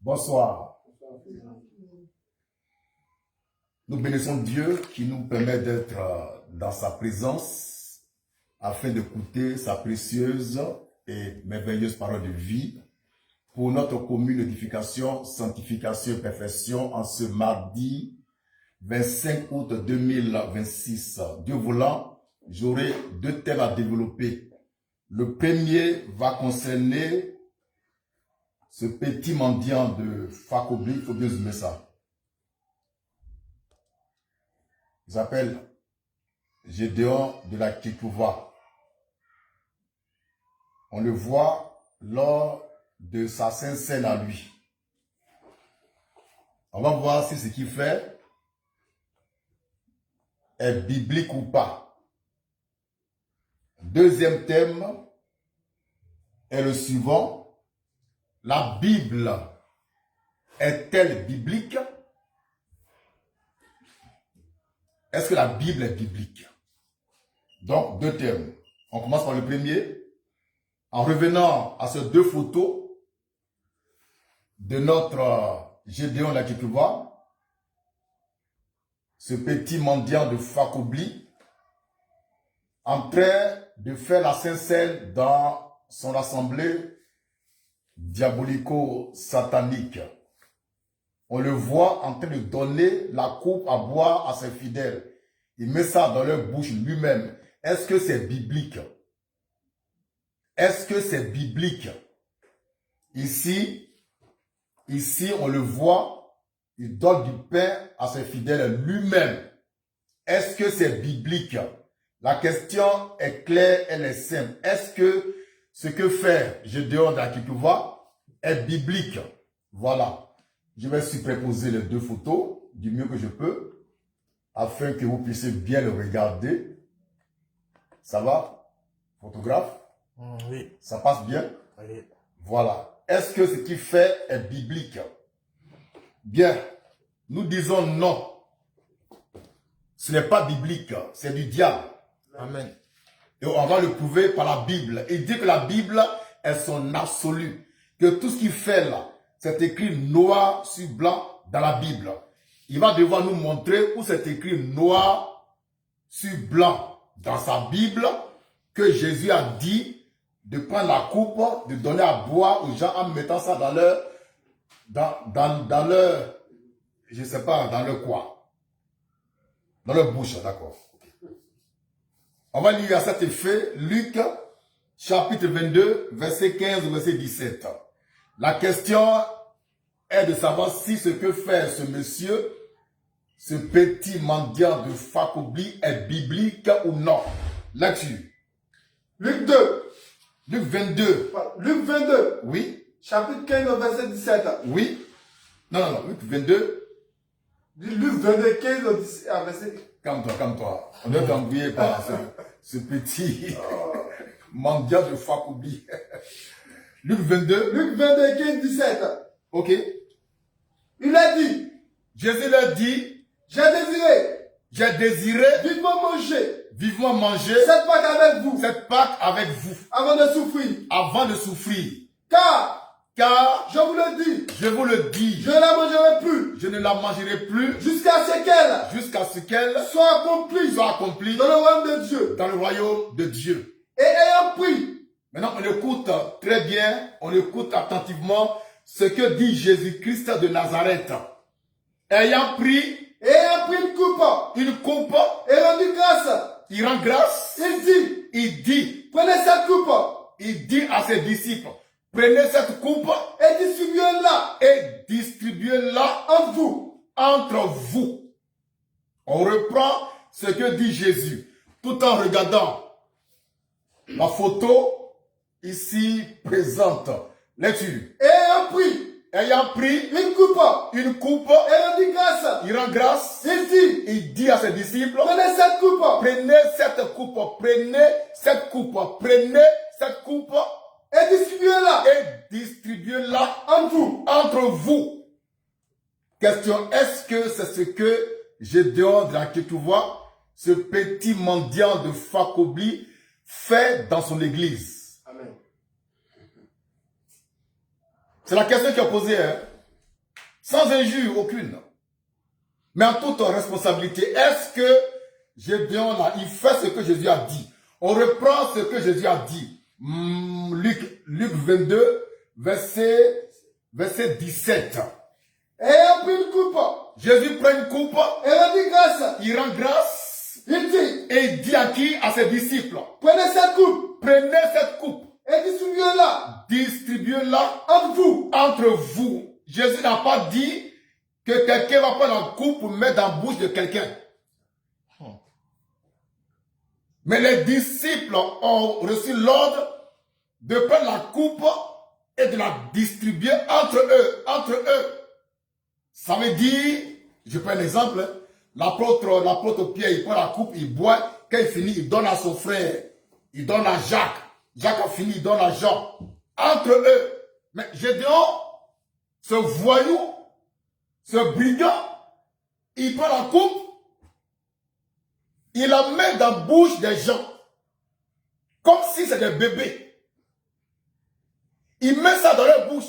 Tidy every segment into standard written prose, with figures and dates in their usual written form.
Bonsoir. Nous bénissons Dieu qui nous permet d'être dans sa présence afin d'écouter sa précieuse et merveilleuse parole de vie pour notre commune édification, sanctification et perfection en ce mardi 25 août 2026. Dieu voulant, j'aurai deux thèmes à développer. Le premier va concerner ce petit mendiant de Fakobli, il faut bien zoomer ça. Il s'appelle Gédéon de la Kikouva. On le voit lors de sa sainte scène à lui. On va voir si ce qu'il fait est biblique ou pas. Deuxième thème est le suivant. La Bible est-elle biblique? Est-ce que la Bible est biblique? Donc, deux thèmes. On commence par le premier. En revenant à ces deux photos de notre Gédéon de la Kikouva, ce petit mendiant de Fakobli, en train de faire la sainte scène dans son assemblée diabolico-satanique. On le voit en train de donner la coupe à boire à ses fidèles. Il met ça dans leur bouche lui-même. Est-ce que c'est biblique? Est-ce que c'est biblique? Ici, on le voit, il donne du pain à ses fidèles lui-même. Est-ce que c'est biblique? La question est claire, elle est simple. Est-ce que ce que fait Gédéon de la Kikouva est biblique? Voilà. Je vais superposer les deux photos du mieux que je peux afin que vous puissiez bien le regarder. Ça va? Photographe? Oui. Ça passe bien? Oui. Voilà. Est-ce que ce qu'il fait est biblique? Bien. Nous disons non. Ce n'est pas biblique. C'est du diable. Amen. Et on va le prouver par la Bible. Il dit que la Bible est son absolu. Que tout ce qu'il fait là, c'est écrit noir sur blanc dans la Bible. Il va devoir nous montrer où c'est écrit noir sur blanc dans sa Bible que Jésus a dit de prendre la coupe, de donner à boire aux gens en mettant ça dans leur, je sais pas, dans leur quoi? Dans leur bouche, d'accord. On va lire à cet effet Luc, chapitre 22, verset 15, verset 17. La question est de savoir si ce que fait ce monsieur, ce petit mendiant de Fakobli, est biblique ou non. Là-dessus. Luc 2. Luc 22. Luc 22. Oui. Chapitre 15, verset 17. Oui. Non. Luc 22. Luc 22, 15, 17, verset... Calme-toi. On doit t'envoyer par ce petit mendiant de Fakobli. Luc 22. Luc 22, 15, 17. Ok. Il a dit, Jésus leur dit, j'ai désiré vivement manger cette Pâque avec vous, cette Pâque avec vous avant de souffrir. Car je vous le dis, je ne la mangerai plus jusqu'à ce qu'elle soit accomplie dans le royaume de Dieu. dans le royaume de Dieu. Et ayant pris, maintenant on écoute très bien, on écoute attentivement ce que dit Jésus-Christ de Nazareth. Ayant pris une coupe et rendu grâce, il rend grâce, il dit, prenez cette coupe il dit à ses disciples, prenez cette coupe et distribuez-la entre vous. On reprend ce que dit Jésus, tout en regardant la photo ici présente. Lecture. Ayant pris une coupe et rendu grâce, il rend grâce, il dit à ses disciples, prenez cette coupe et distribuez-la entre vous. Question, est-ce que c'est ce que Gédéon de la Kikouva, ce petit mendiant de Fakobli, fait dans son église? Amen. C'est la question qui est posée. Hein? sans injure aucune, mais en toute responsabilité. Est-ce que Gédéon là, il fait ce que Jésus a dit? On reprend ce que Jésus a dit. Luc 22, verset 17. Ayant pris une coupe, Jésus prend une coupe, et rendit grâce. il rend grâce Il dit, et il dit à qui? À ses disciples. prenez cette coupe Prenez cette coupe, et distribuez-la distribuez-la entre vous. entre vous. Jésus n'a pas dit que quelqu'un va prendre la coupe pour mettre dans la bouche de quelqu'un. Mais les disciples ont reçu l'ordre de prendre la coupe et de la distribuer entre eux. Ça veut dire, je prends un exemple, l'apôtre Pierre, il prend la coupe, il boit, quand il finit, il donne à son frère, il donne à Jacques. Jacques a fini, il donne à Jean. Entre eux. Mais Gédéon, ce voyou, ce brigand, il prend la coupe, il la met dans la bouche des gens, comme si c'était des bébés. Il met ça dans leur bouche.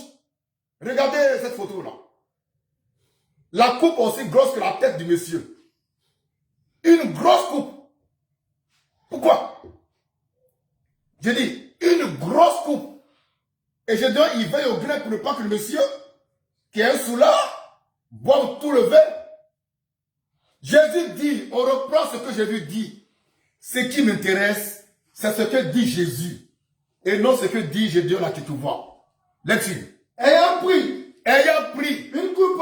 Regardez cette photo-là. La coupe aussi grosse que la tête du monsieur. Une grosse coupe. Pourquoi? Je dis, une grosse coupe. Et je dis, il veille au grain pour ne pas que le monsieur, qui est un soulard, boive tout le verre. Jésus dit, on reprend ce que Jésus dit. Ce qui m'intéresse, c'est ce que dit Jésus. Et non ce que dit Gédéon là que tu vois. Lecture. Ayant pris Une coupe.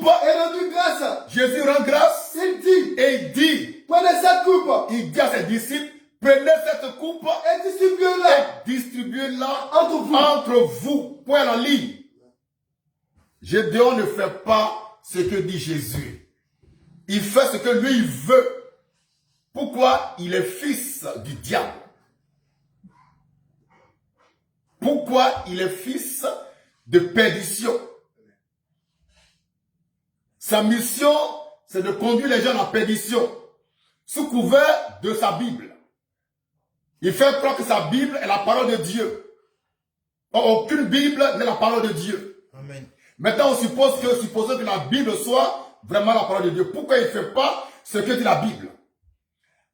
et rendu grâce. Jésus rend grâce. Il dit, Et il dit, prenez cette coupe il dit à ses disciples, prenez cette coupe et distribuez-la et distribuez-la entre vous. vous. Point la ligne. Gédéon ne fait pas ce que dit Jésus. Il fait ce que lui il veut. Pourquoi? Il est fils du diable. Pourquoi? Il est fils de perdition. Sa mission, c'est de conduire les gens à la perdition, sous couvert de sa Bible. Il fait croire que sa Bible est la parole de Dieu. Or, aucune Bible n'est la parole de Dieu. Amen. Maintenant, supposons que la Bible soit vraiment la parole de Dieu. Pourquoi il ne fait pas ce que dit la Bible?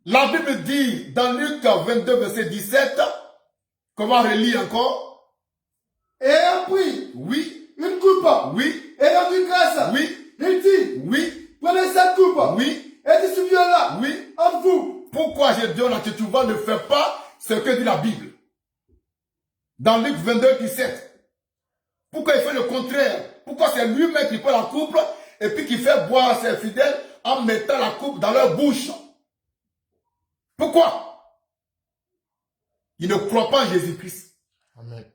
La Bible dit dans Luc 22, verset 17, comment relire encore? Ayant pris Oui, une coupe oui, et rendu grâce. oui, Il dit, oui, prenez cette coupe oui, et distribuez-la oui. entre vous. Pourquoi Gédéon là que tu vois ne fait pas ce que dit la Bible? Dans Luc 22, 17. Pourquoi il fait le contraire? Pourquoi c'est lui-même qui prend la coupe et puis qui fait boire à ses fidèles en mettant la coupe dans leur bouche? Pourquoi? Il ne croit pas en Jésus-Christ. Amen.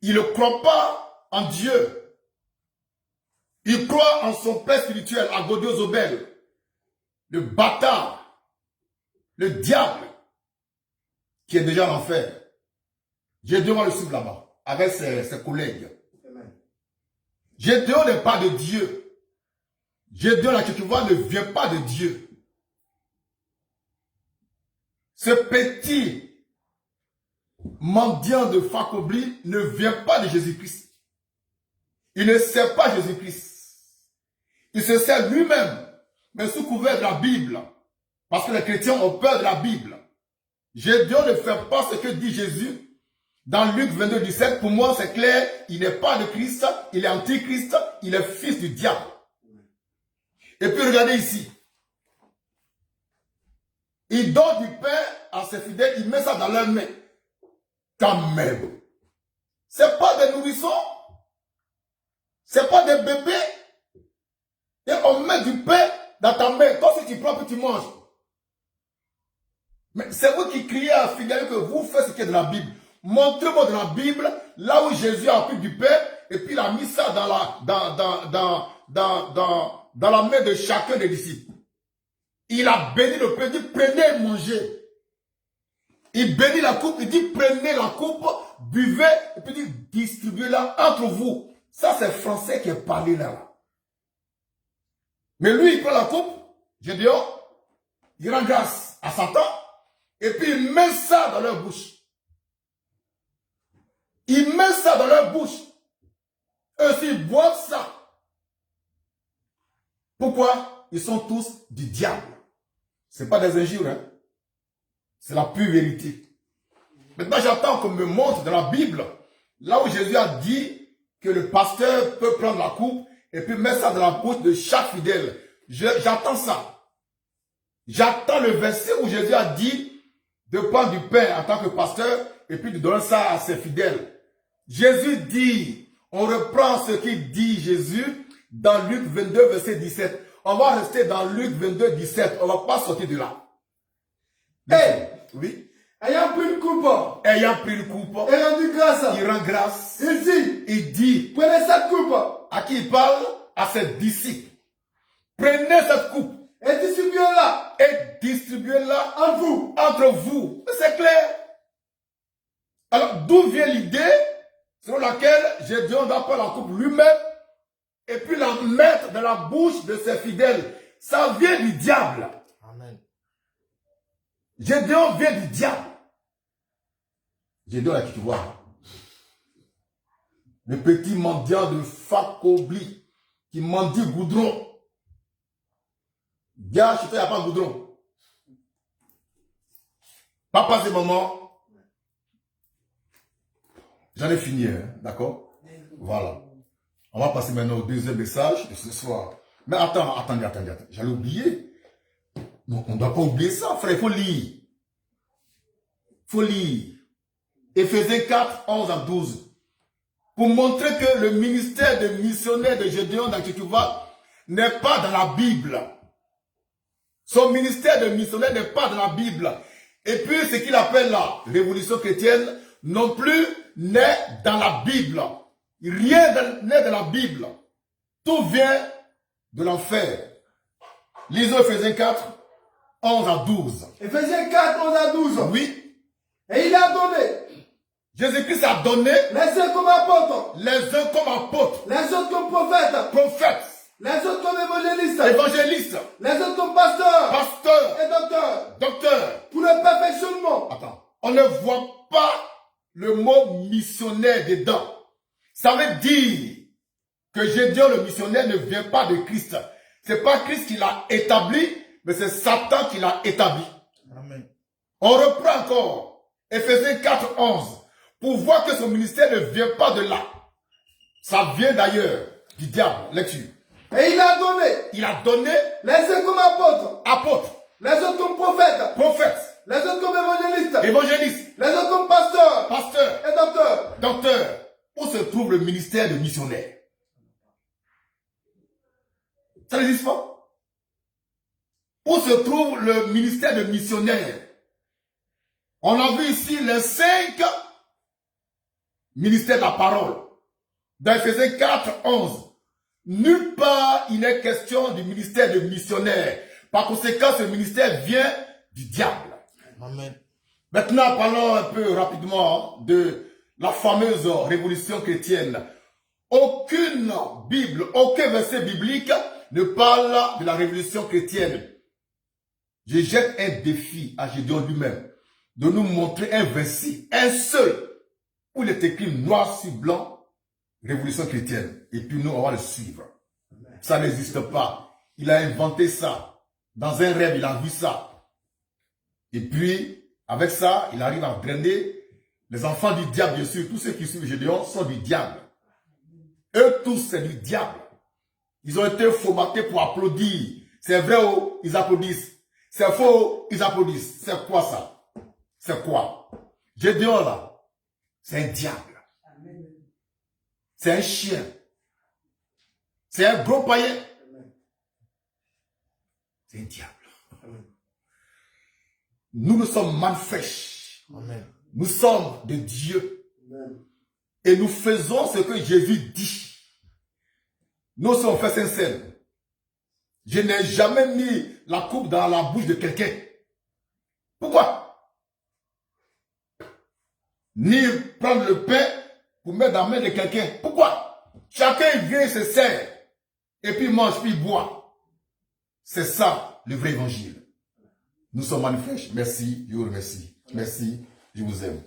Il ne croit pas en Dieu. Il croit en son père spirituel, à Godiozobel, le bâtard, le diable, qui est déjà en enfer. Gédéon le suivre là-bas, avec ses collègues. Amen. Gédéon n'est pas de Dieu. Gédéon, là que tu vois, ne vient pas de Dieu. Ce petit mendiant de Fakobli ne vient pas de Jésus-Christ. Il ne sert pas Jésus-Christ. Il se sert lui-même, mais sous couvert de la Bible. Parce que les chrétiens ont peur de la Bible. Gédéon ne fait pas ce que dit Jésus. Dans Luc 22, 17, pour moi c'est clair, il n'est pas de Christ, il est antichrist, il est fils du diable. Et puis regardez ici. Il donne du pain à ses fidèles, il met ça dans leurs mains. Quand même. C'est pas des nourrissons. C'est pas des bébés. Et on met du pain dans ta main. Toi, si tu prends, puis tu manges. Mais c'est vous qui criez à fidèles que vous faites ce qui est de la Bible. Montrez-moi de la Bible, là où Jésus a pris du pain, et puis il a mis ça dans la main de chacun des disciples. Il a béni le pain, il dit prenez et mangez. Il bénit la coupe, il dit prenez la coupe, buvez, et puis il dit distribuez-la entre vous. Ça c'est français qui est parlé là. Mais lui il prend la coupe, Gédéon, il rend grâce à Satan, et puis il met ça dans leur bouche. Il met ça dans leur bouche. Eux aussi ils boivent ça. Pourquoi? Ils sont tous du diable. Ce n'est pas des injures, hein. C'est la pure vérité. Maintenant, j'attends qu'on me montre dans la Bible, là où Jésus a dit que le pasteur peut prendre la coupe et puis mettre ça dans la bouche de chaque fidèle. J'attends ça. J'attends le verset où Jésus a dit de prendre du pain en tant que pasteur et puis de donner ça à ses fidèles. Jésus dit, on reprend ce qu'il dit Jésus dans Luc 22, verset 17. On va rester dans Luc 22, 17. On ne va pas sortir de là. Hey! Oui. Ayant pris une coupe. Ayant pris une coupe. Et rendu grâce. Il rend grâce. Il dit. Il dit. Prenez cette coupe. À qui il parle? À ses disciples. Prenez cette coupe. Et distribuez-la. Et distribuez-la entre vous. Entre vous. C'est clair. Alors, d'où vient l'idée selon laquelle Gédéon doit prendre la coupe lui-même et puis la mettre dans la bouche de ses fidèles? Ça vient du diable. Amen. Gédéon vient du diable. Gédéon, là, qui tu vois. Le petit mendiant de Fakobli qui mendie goudron. Gars, chez toi, il n'y a pas de goudron. Papa, c'est maman. J'en ai fini, hein, d'accord? Voilà. On va passer maintenant au deuxième message de ce soir. Mais attendez. J'allais oublier. Non, on ne doit pas oublier ça, frère. Il faut lire. Faut lire. Éphésiens 4, 11 à 12. Pour montrer que le ministère de missionnaire de Gédéon dans Tchétchouva n'est pas dans la Bible. Son ministère de missionnaire n'est pas dans la Bible. Et puis, ce qu'il appelle la révolution chrétienne, non plus n'est dans la Bible. Rien n'est dans la Bible. Tout vient de l'enfer. Lisons Éphésiens 4, 11 à 12. Éphésiens 4, 11 à 12. Oui. Et il a donné. Jésus-Christ a donné les uns comme apôtres. Les uns comme apôtres. Les autres comme prophètes. Prophètes. Les autres comme évangélistes. Évangélistes. Les autres comme pasteurs. Pasteurs. Et docteurs. Docteurs. Pour le perfectionnement. Attends. On ne voit pas le mot missionnaire dedans. Ça veut dire que Gédéon le missionnaire ne vient pas de Christ. C'est pas Christ qui l'a établi, mais c'est Satan qui l'a établi. Amen. On reprend encore Éphésiens 4, 11 pour voir que son ministère ne vient pas de là. Ça vient d'ailleurs du diable. Lecture. Et il a donné. Il a donné les uns comme apôtres. Apôtres. Les autres comme prophètes. Prophètes. Les autres comme évangélistes. Évangélistes. Les autres comme pasteurs. Pasteurs. Et docteurs. Docteurs. Où se trouve le ministère de missionnaire? Ça n'existe pas. Où se trouve le ministère de missionnaire? On a vu ici les 5 ministères de la parole. Dans Éphésiens 4, 11. Nulle part il n'est question du ministère de missionnaire. Par conséquent, ce ministère vient du diable. Amen. Maintenant, parlons un peu rapidement de la fameuse révolution chrétienne. Aucune Bible, aucun verset biblique ne parle de la révolution chrétienne. Je jette un défi à Gédéon lui-même de nous montrer un verset, un seul, où il est écrit noir sur blanc, révolution chrétienne. Et puis nous, on va le suivre. Ça n'existe pas. Il a inventé ça. Dans un rêve, il a vu ça. Et puis, avec ça, il arrive à drainer les enfants du diable, bien sûr. Tous ceux qui suivent Gédéon sont du diable. Eux tous, c'est du diable. Ils ont été formatés pour applaudir. C'est vrai, oh, ils applaudissent. C'est faux, ils applaudissent. C'est quoi ça? C'est quoi? Gédéon, là, c'est un diable. C'est un chien. C'est un gros païen. C'est un diable. Nous sommes manifestes. Nous sommes de Dieu. Et nous faisons ce que Jésus dit. Nous sommes faits sincères. Je n'ai jamais mis la coupe dans la bouche de quelqu'un. Pourquoi? Ni prendre le pain pour mettre dans la main de quelqu'un. Pourquoi? Chacun vient, se sert. Et puis mange, puis boit. C'est ça, le vrai évangile. Nous sommes manifestes. Merci, je vous remercie. Merci, je vous aime.